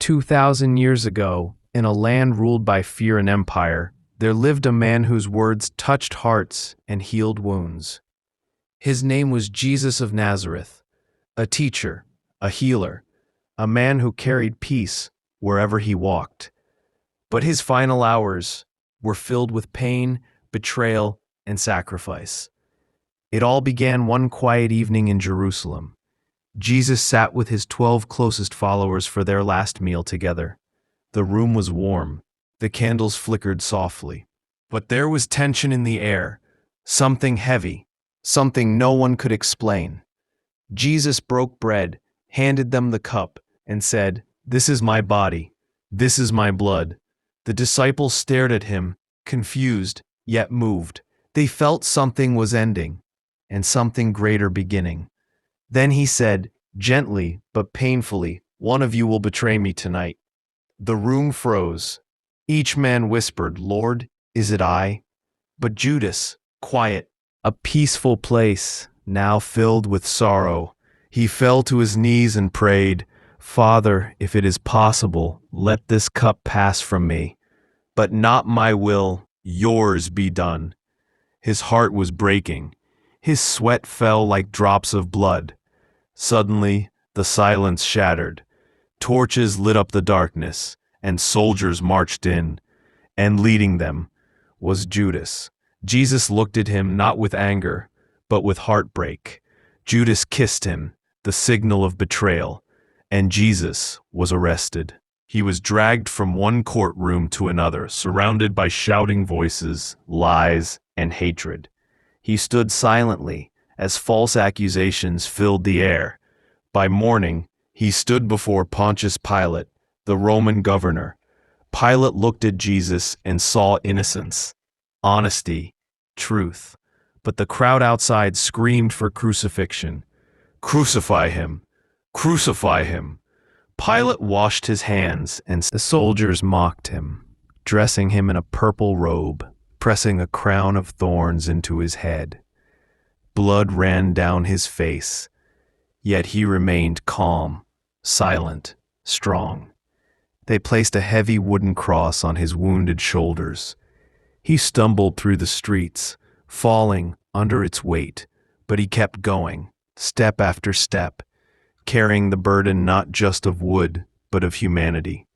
2,000 years ago, in a land ruled by fear and empire, there lived a man whose words touched hearts and healed wounds. His name was Jesus of Nazareth, a teacher, a healer, a man who carried peace wherever he walked. But his final hours were filled with pain, betrayal, and sacrifice. It all began one quiet evening in Jerusalem. Jesus sat with his 12 closest followers for their last meal together. The room was warm. The candles flickered softly. But there was tension in the air, something heavy, something no one could explain. Jesus broke bread, handed them the cup, and said, "This is my body. This is my blood." The disciples stared at him, confused, yet moved. They felt something was ending, and something greater beginning. Then he said, gently but painfully, "One of you will betray me tonight." The room froze. Each man whispered, "Lord, is it I?" But Judas, quiet, a peaceful place, now filled with sorrow, he fell to his knees and prayed, "Father, if it is possible, let this cup pass from me. But not my will, yours be done." His heart was breaking. His sweat fell like drops of blood. Suddenly, the silence shattered. Torches lit up the darkness, and soldiers marched in, and leading them was Judas. Jesus looked at him not with anger, but with heartbreak. Judas kissed him, the signal of betrayal, and Jesus was arrested. He was dragged from one courtroom to another, surrounded by shouting voices, lies, and hatred. He stood silently as false accusations filled the air. By morning, he stood before Pontius Pilate, the Roman governor. Pilate looked at Jesus and saw innocence, honesty, truth. But the crowd outside screamed for crucifixion. "Crucify him! Crucify him!" Pilate washed his hands, and the soldiers mocked him, dressing him in a purple robe, pressing a crown of thorns into his head. Blood ran down his face, yet he remained calm, silent, strong. They placed a heavy wooden cross on his wounded shoulders. He stumbled through the streets, falling under its weight, but he kept going, step after step, carrying the burden not just of wood, but of humanity.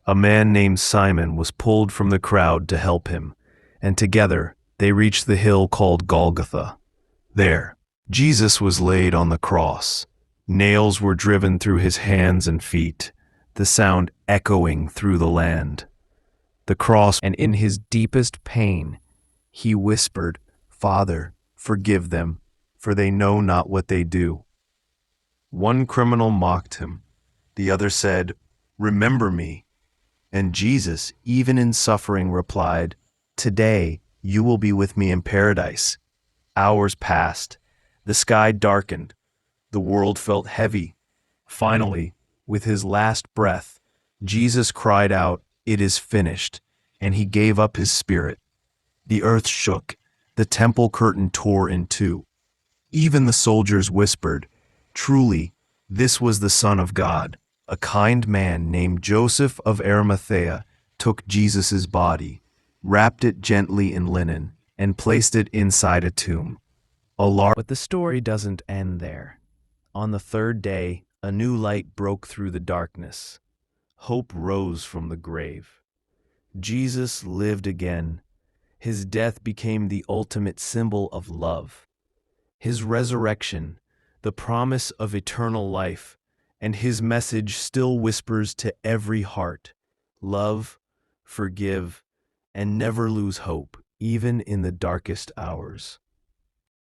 A man named Simon was pulled from the crowd to help him, and together they reached the hill called Golgotha. There, Jesus was laid on the cross. Nails were driven through his hands and feet, the sound echoing through the land. The cross, and in his deepest pain, he whispered, "Father, forgive them, for they know not what they do." One criminal mocked him. The other said, "Remember me." And Jesus, even in suffering, replied, "Today you will be with me in paradise." Hours passed. The sky darkened. The world felt heavy. Finally, with his last breath, Jesus cried out, "It is finished," and he gave up his spirit. The earth shook. The temple curtain tore in two. Even the soldiers whispered, "Truly, this was the Son of God." A kind man named Joseph of Arimathea took Jesus' body, wrapped it gently in linen, and placed it inside a tomb. But the story doesn't end there. On the third day, a new light broke through the darkness. Hope rose from the grave. Jesus lived again. His death became the ultimate symbol of love. His resurrection, the promise of eternal life, and his message still whispers to every heart: love, forgive, and never lose hope, even in the darkest hours.